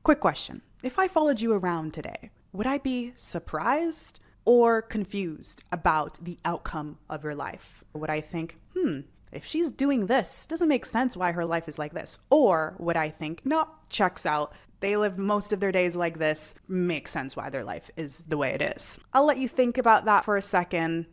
Quick question. If I followed you around today, would I be surprised or confused about the outcome of your life? Would I think, if she's doing this, doesn't make sense why her life is like this? Or would I think, no, checks out. They live most of their days like this. Makes sense why their life is the way it is. I'll let you think about that for a second.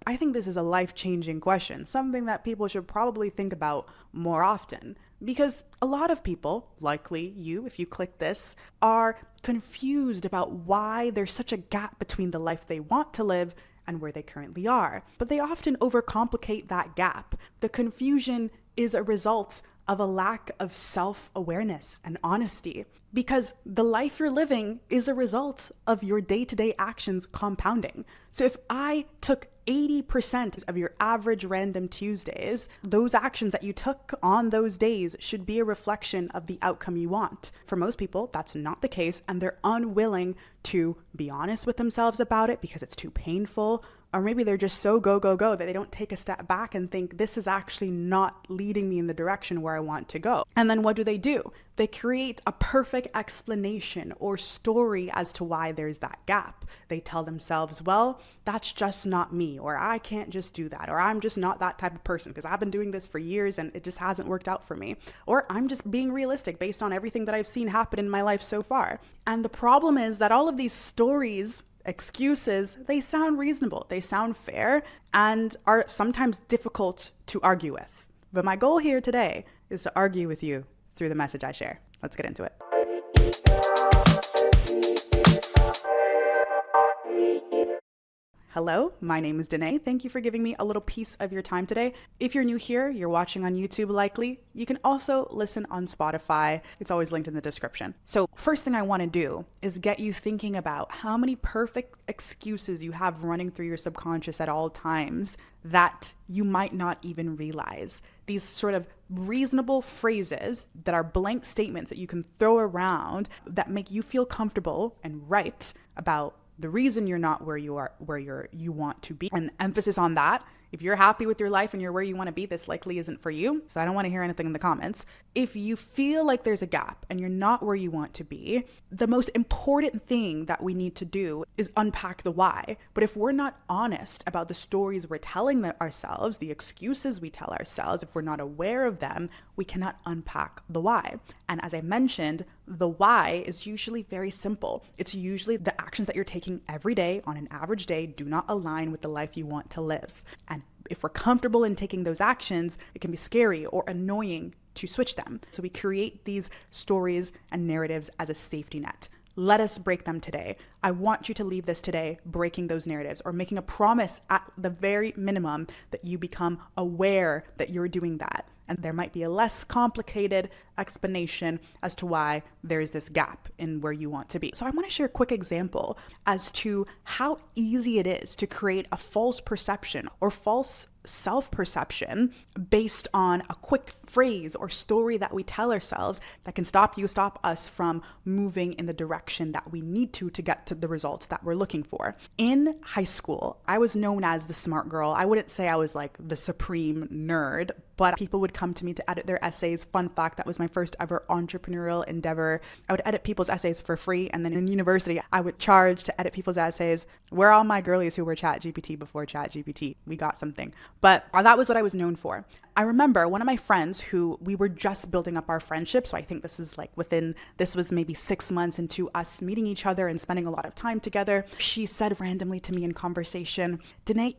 I think this is a life-changing question, something that people should probably think about more often. Because a lot of people, likely you, if you click this, are confused about why there's such a gap between the life they want to live and where they currently are. But they often overcomplicate that gap. The confusion is a result of a lack of self-awareness and honesty, because the life you're living is a result of your day-to-day actions compounding. So if I took 80% of your average random Tuesdays, those actions that you took on those days should be a reflection of the outcome you want. For most people, that's not the case, and they're unwilling to be honest with themselves about it because it's too painful, or maybe they're just so go, go, go that they don't take a step back and think, this is actually not leading me in the direction where I want to go. And then what do? They create a perfect explanation or story as to why there's that gap. They tell themselves, well, that's just not me, or I can't just do that, or I'm just not that type of person because I've been doing this for years and it just hasn't worked out for me, or I'm just being realistic based on everything that I've seen happen in my life so far. And the problem is that all of these stories, excuses, they sound reasonable, they sound fair, and are sometimes difficult to argue with. But my goal here today is to argue with you through the message I share. Let's get into it. Hello, my name is Denée. Thank you for giving me a little piece of your time today. If you're new here, you're watching on YouTube likely. You can also listen on Spotify. It's always linked in the description. So first thing I want to do is get you thinking about how many perfect excuses you have running through your subconscious at all times that you might not even realize. These sort of reasonable phrases that are blank statements that you can throw around that make you feel comfortable and right about the reason you're not where you are, you want to be. And emphasis on that. If you're happy with your life and you're where you want to be, this likely isn't for you. So I don't want to hear anything in the comments. If you feel like there's a gap and you're not where you want to be, the most important thing that we need to do is unpack the why. But if we're not honest about the stories we're telling ourselves, the excuses we tell ourselves, if we're not aware of them, we cannot unpack the why. And as I mentioned, the why is usually very simple. It's usually the actions that you're taking every day on an average day do not align with the life you want to live. And if we're comfortable in taking those actions, it can be scary or annoying to switch them. So we create these stories and narratives as a safety net. Let us break them today. I want you to leave this today breaking those narratives or making a promise at the very minimum that you become aware that you're doing that. And there might be a less complicated explanation as to why there's this gap in where you want to be. So I want to share a quick example as to how easy it is to create a false perception or false self-perception based on a quick phrase or story that we tell ourselves that can stop us from moving in the direction that we need to get to the results that we're looking for. In high school, I was known as the smart girl. I wouldn't say I was like the supreme nerd, but people would come to me to edit their essays. Fun fact, that was my first ever entrepreneurial endeavor. I would edit people's essays for free. And then in university, I would charge to edit people's essays. Where are all my girlies who were ChatGPT before ChatGPT? We got something. But that was what I was known for. I remember one of my friends who we were just building up our friendship. So I think this was maybe 6 months into us meeting each other and spending a lot of time together. She said randomly to me in conversation, Denée,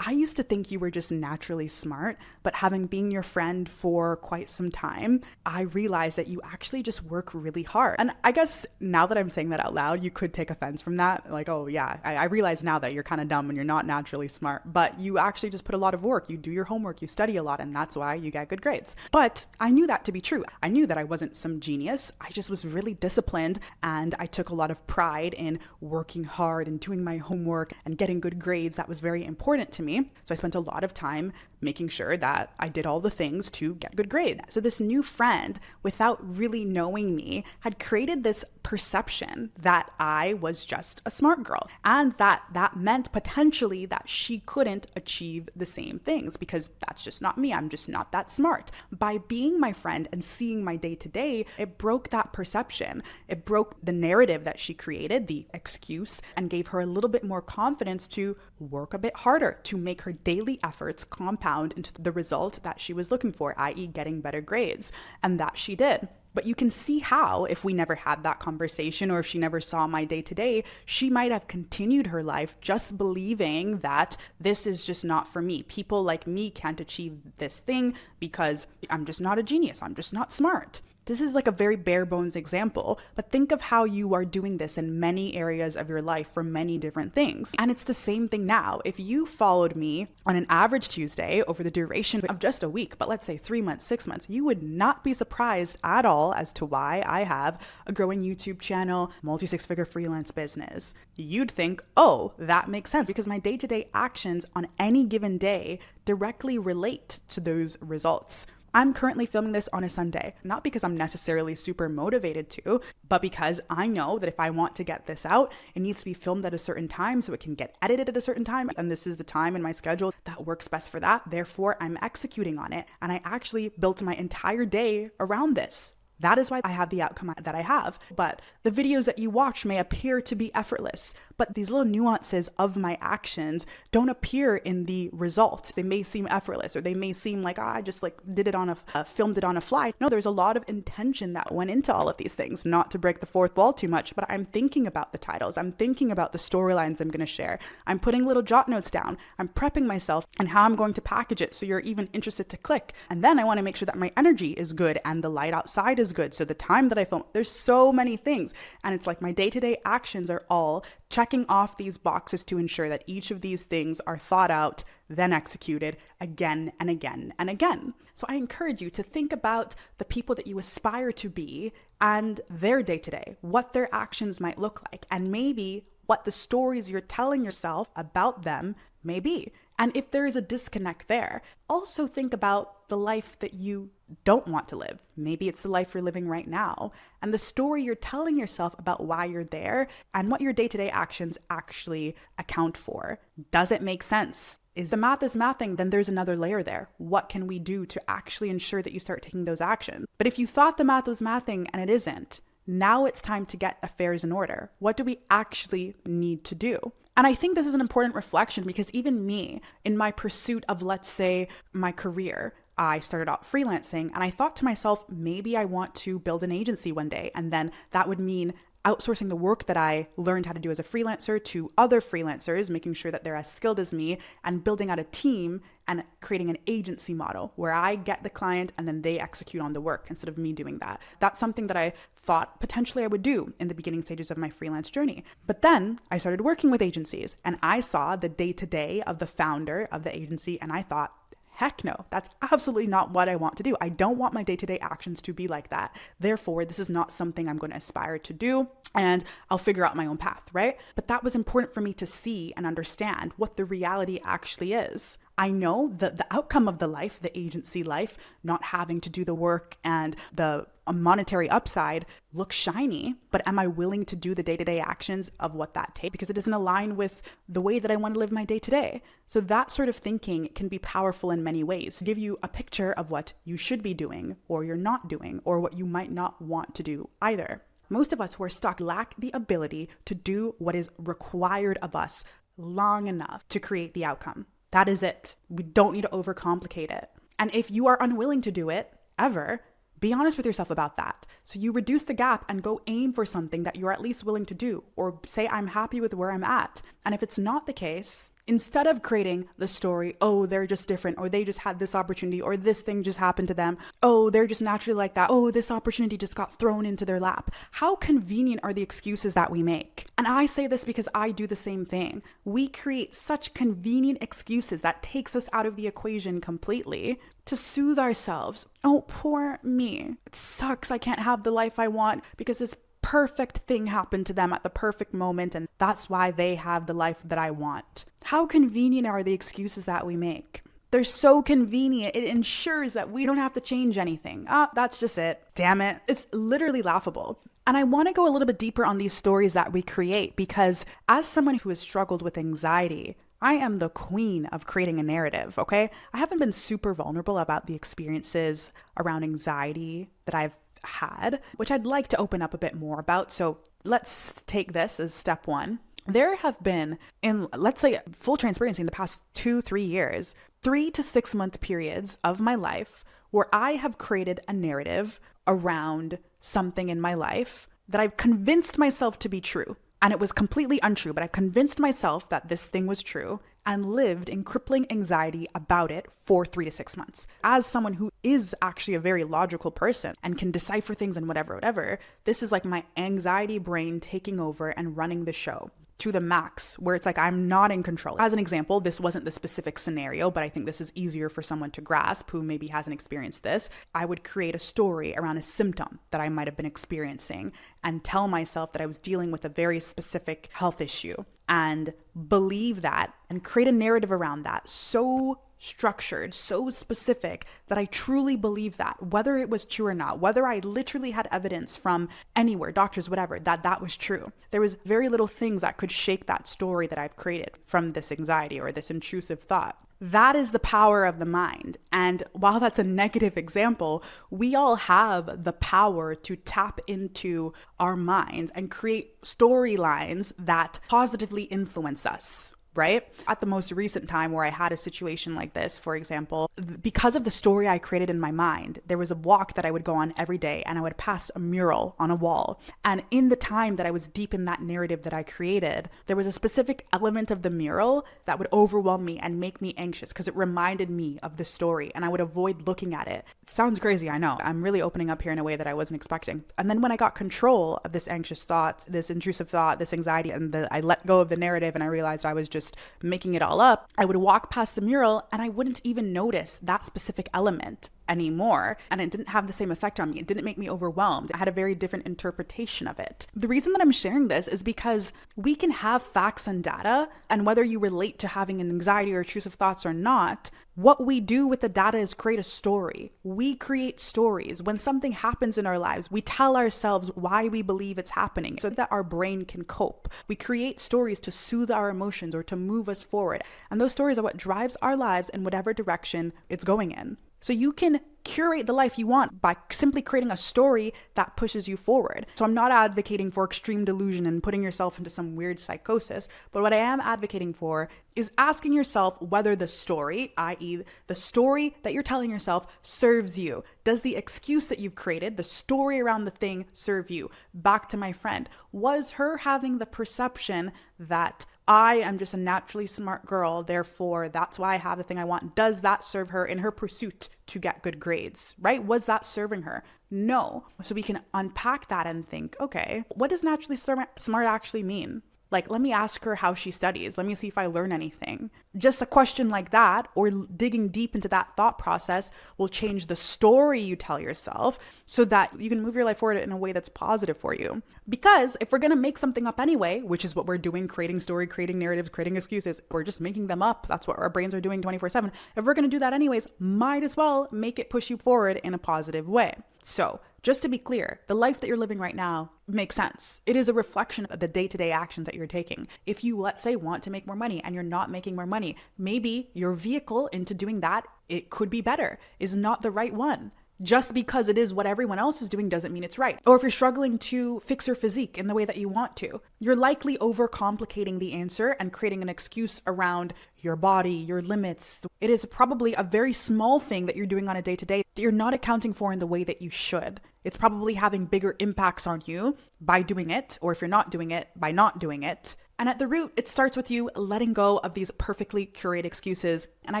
I used to think you were just naturally smart, but having been your friend for quite some time, I realized that you actually just work really hard. And I guess now that I'm saying that out loud, you could take offense from that. Like, oh yeah, I realize now that you're kind of dumb and you're not naturally smart, but you actually just put a lot of work. You do your homework, you study a lot, and that's why you get good grades. But I knew that to be true. I knew that I wasn't some genius. I just was really disciplined, and I took a lot of pride in working hard and doing my homework and getting good grades. That was very important to me. me. So I spent a lot of time making sure that I did all the things to get good grades. So this new friend, without really knowing me, had created this perception that I was just a smart girl, and that meant potentially that she couldn't achieve the same things because that's just not me. I'm just not that smart. By being my friend and seeing my day to day, it broke that perception. It broke the narrative that she created, the excuse, and gave her a little bit more confidence to work a bit harder, to make her daily efforts compound into the result that she was looking for, i.e. getting better grades. And that she did. But you can see how, if we never had that conversation or if she never saw my day to day, she might have continued her life just believing that this is just not for me. People like me can't achieve this thing because I'm just not a genius. I'm just not smart. This is like a very bare bones example, but think of how you are doing this in many areas of your life for many different things. And it's the same thing now. If you followed me on an average Tuesday over the duration of just a week, but let's say 3 months, 6 months, you would not be surprised at all as to why I have a growing YouTube channel, multi-six-figure freelance business. You'd think, oh, that makes sense because my day-to-day actions on any given day directly relate to those results. I'm currently filming this on a Sunday, not because I'm necessarily super motivated to, but because I know that if I want to get this out, it needs to be filmed at a certain time so it can get edited at a certain time. And this is the time in my schedule that works best for that. Therefore, I'm executing on it. And I actually built my entire day around this. That is why I have the outcome that I have. But the videos that you watch may appear to be effortless, but these little nuances of my actions don't appear in the results. They may seem effortless, or they may seem like, I just did it on filmed it on a fly. No, there's a lot of intention that went into all of these things. Not to break the fourth wall too much, but I'm thinking about the titles. I'm thinking about the storylines I'm going to share. I'm putting little jot notes down. I'm prepping myself and how I'm going to package it so you're even interested to click. And then I want to make sure that my energy is good and the light outside is good. So the time that I film, there's so many things. And it's like my day-to-day actions are all checking off these boxes to ensure that each of these things are thought out, then executed again and again and again. So I encourage you to think about the people that you aspire to be and their day-to-day, what their actions might look like, and maybe what the stories you're telling yourself about them may be. And if there is a disconnect there, also think about the life that you don't want to live. Maybe it's the life you're living right now, and the story you're telling yourself about why you're there and what your day-to-day actions actually account for. Does it make sense? Is the math is mathing? Then there's another layer there. What can we do to actually ensure that you start taking those actions? But if you thought the math was mathing and it isn't, now it's time to get affairs in order. What do we actually need to do? And I think this is an important reflection because even me, in my pursuit of, let's say, my career, I started out freelancing and I thought to myself, maybe I want to build an agency one day. And then that would mean outsourcing the work that I learned how to do as a freelancer to other freelancers, making sure that they're as skilled as me, and building out a team and creating an agency model where I get the client and then they execute on the work instead of me doing that. That's something that I thought potentially I would do in the beginning stages of my freelance journey. But then I started working with agencies and I saw the day-to-day of the founder of the agency and I thought, heck no, that's absolutely not what I want to do. I don't want my day-to-day actions to be like that. Therefore, this is not something I'm going to aspire to do, and I'll figure out my own path, right? But that was important for me to see and understand what the reality actually is. I know that the outcome of the life, the agency life, not having to do the work and the monetary upside looks shiny, but am I willing to do the day-to-day actions of what that takes? Because it doesn't align with the way that I want to live my day-to-day. So that sort of thinking can be powerful in many ways, to give you a picture of what you should be doing or you're not doing, or what you might not want to do either. Most of us who are stuck lack the ability to do what is required of us long enough to create the outcome. That is it. We don't need to overcomplicate it. And if you are unwilling to do it ever, be honest with yourself about that. So you reduce the gap and go aim for something that you're at least willing to do, or say, I'm happy with where I'm at. And if it's not the case, instead of creating the story, oh, they're just different, or they just had this opportunity, or this thing just happened to them, oh, they're just naturally like that, oh, this opportunity just got thrown into their lap. How convenient are the excuses that we make? And I say this because I do the same thing. We create such convenient excuses that takes us out of the equation completely to soothe ourselves. Oh, poor me. It sucks I can't have the life I want because this perfect thing happened to them at the perfect moment, and that's why they have the life that I want. How convenient are the excuses that we make? They're so convenient. It ensures that we don't have to change anything. That's just it. Damn it. It's literally laughable. And I want to go a little bit deeper on these stories that we create, because as someone who has struggled with anxiety, I am the queen of creating a narrative, okay? I haven't been super vulnerable about the experiences around anxiety that I've had, which I'd like to open up a bit more about. So let's take this as step one. There have been, in let's say full transparency, in the past 2-3 years, 3 to 6 month periods of my life where I have created a narrative around something in my life that I've convinced myself to be true. And it was completely untrue, but I've convinced myself that this thing was true and lived in crippling anxiety about it for 3 to 6 months. As someone who is actually a very logical person and can decipher things and whatever, this is like my anxiety brain taking over and running the show to the max, where it's like I'm not in control. As an example, this wasn't the specific scenario, but I think this is easier for someone to grasp who maybe hasn't experienced this. I would create a story around a symptom that I might have been experiencing and tell myself that I was dealing with a very specific health issue and believe that and create a narrative around that so structured, so specific that I truly believe that, whether it was true or not, whether I literally had evidence from anywhere, doctors, whatever, that was true. There was very little things that could shake that story that I've created from this anxiety or this intrusive thought. That is the power of the mind. And while that's a negative example, we all have the power to tap into our minds and create storylines that positively influence us. Right? At the most recent time where I had a situation like this, for example, because of the story I created in my mind, there was a walk that I would go on every day and I would pass a mural on a wall. And in the time that I was deep in that narrative that I created, there was a specific element of the mural that would overwhelm me and make me anxious because it reminded me of the story and I would avoid looking at it. It sounds crazy, I know. I'm really opening up here in a way that I wasn't expecting. And then when I got control of this anxious thought, this intrusive thought, this anxiety, and I let go of the narrative and I realized I was just making it all up, I would walk past the mural and I wouldn't even notice that specific element anymore. And it didn't have the same effect on me. It didn't make me overwhelmed. I had a very different interpretation of it. The reason that I'm sharing this is because we can have facts and data, and whether you relate to having an anxiety or intrusive thoughts or not, what we do with the data is create a story. We create stories. When something happens in our lives, we tell ourselves why we believe it's happening so that our brain can cope. We create stories to soothe our emotions or to move us forward. And those stories are what drives our lives in whatever direction it's going in. So you can curate the life you want by simply creating a story that pushes you forward. So I'm not advocating for extreme delusion and putting yourself into some weird psychosis, but what I am advocating for is asking yourself whether the story, i.e. the story that you're telling yourself, serves you. Does the excuse that you've created, the story around the thing, serve you? Back to my friend, was her having the perception that I am just a naturally smart girl, therefore that's why I have the thing I want. Does that serve her in her pursuit to get good grades, right? Was that serving her? No. So we can unpack that and think, okay, what does naturally smart actually mean? Like, let me ask her how she studies. Let me see if I learn anything. Just a question like that, or digging deep into that thought process, will change the story you tell yourself so that you can move your life forward in a way that's positive for you. Because if we're going to make something up anyway, which is what we're doing, creating story, creating narratives, creating excuses, we're just making them up. That's what our brains are doing 24/7. If we're going to do that anyways, might as well make it push you forward in a positive way. So just to be clear, the life that you're living right now makes sense. It is a reflection of the day-to-day actions that you're taking. If you, let's say, want to make more money and you're not making more money, maybe your vehicle into doing that, it could be better, is not the right one. Just because it is what everyone else is doing doesn't mean it's right. Or if you're struggling to fix your physique in the way that you want to, you're likely overcomplicating the answer and creating an excuse around your body, your limits. It is probably a very small thing that you're doing on a day-to-day that you're not accounting for in the way that you should. It's probably having bigger impacts on you by doing it, or if you're not doing it, by not doing it. And at the root, it starts with you letting go of these perfectly curated excuses. And I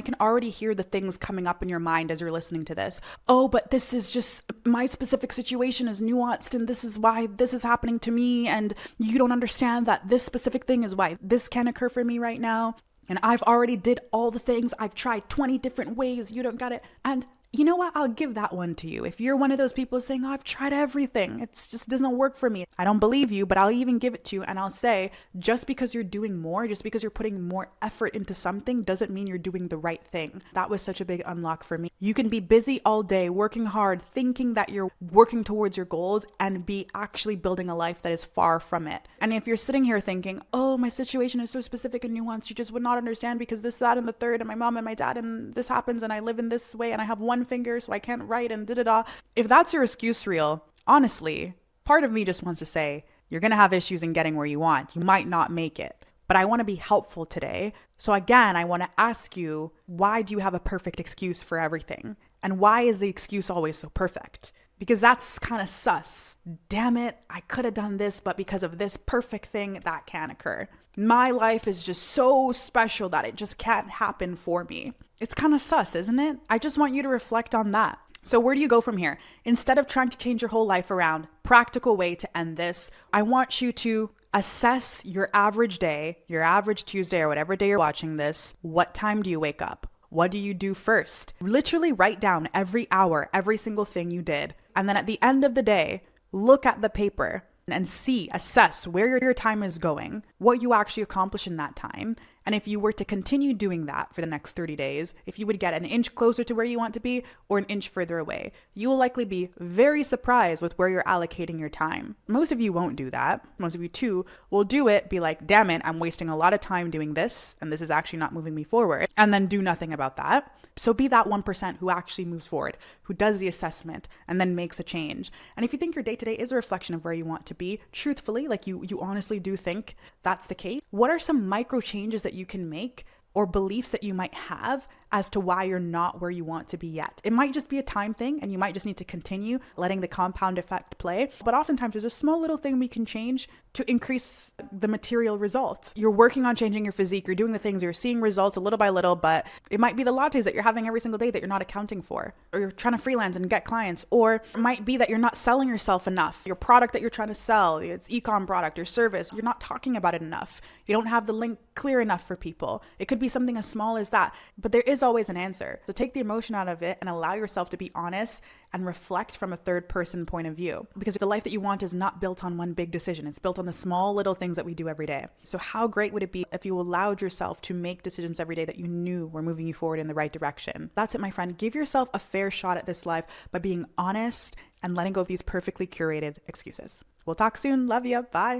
can already hear the things coming up in your mind as you're listening to this. Oh, but this is just, my specific situation is nuanced and this is why this is happening to me. And you don't understand that this specific thing is why this can occur for me right now. And I've already did all the things. I've tried 20 different ways. You don't got it. And You know what? I'll give that one to you. If you're one of those people saying, oh, I've tried everything, it just doesn't work for me, I don't believe you, but I'll even give it to you. And I'll say, just because you're doing more, just because you're putting more effort into something doesn't mean you're doing the right thing. That was such a big unlock for me. You can be busy all day, working hard, thinking that you're working towards your goals and be actually building a life that is far from it. And if you're sitting here thinking, oh, my situation is so specific and nuanced, you just would not understand because this, that, and the third, and my mom and my dad, and this happens, and I live in this way, and I have one finger, so I can't write, and da-da-da. If that's your excuse reel, honestly, part of me just wants to say, you're going to have issues in getting where you want. You might not make it. But I want to be helpful today. So again, I want to ask you, why do you have a perfect excuse for everything? And why is the excuse always so perfect? Because that's kind of sus. Damn it, I could have done this, but because of this perfect thing, that can't occur. My life is just so special that it just can't happen for me. It's kind of sus, isn't it? I just want you to reflect on that. So where do you go from here? Instead of trying to change your whole life around, practical way to end this, I want you to assess your average day, your average Tuesday or whatever day you're watching this. What time do you wake up? What do you do first? Literally write down every hour, every single thing you did. And then at the end of the day, look at the paper and assess where your time is going, what you actually accomplish in that time. And if you were to continue doing that for the next 30 days, if you would get an inch closer to where you want to be or an inch further away, you will likely be very surprised with where you're allocating your time. Most of you won't do that. Most of you too will do it, be like, damn it, I'm wasting a lot of time doing this, and this is actually not moving me forward, and then do nothing about that. So be that 1% who actually moves forward, who does the assessment and then makes a change. And if you think your day-to-day is a reflection of where you want to be, truthfully, like you honestly do think that's the case, what are some micro changes that you can make or beliefs that you might have as to why you're not where you want to be yet? It might just be a time thing, and you might just need to continue letting the compound effect play. But oftentimes there's a small little thing we can change to increase the material results. You're working on changing your physique, you're doing the things, you're seeing results a little by little, but it might be the lattes that you're having every single day that you're not accounting for, or you're trying to freelance and get clients, or it might be that you're not selling yourself enough. Your product that you're trying to sell, it's e-com product or service, you're not talking about it enough. You don't have the link clear enough for people. It could be something as small as that, but there is always an answer. So take the emotion out of it and allow yourself to be honest and reflect from a third person point of view. Because the life that you want is not built on one big decision. It's built on the small little things that we do every day. So how great would it be if you allowed yourself to make decisions every day that you knew were moving you forward in the right direction? That's it, my friend. Give yourself a fair shot at this life by being honest and letting go of these perfectly curated excuses. We'll talk soon. Love you. Bye.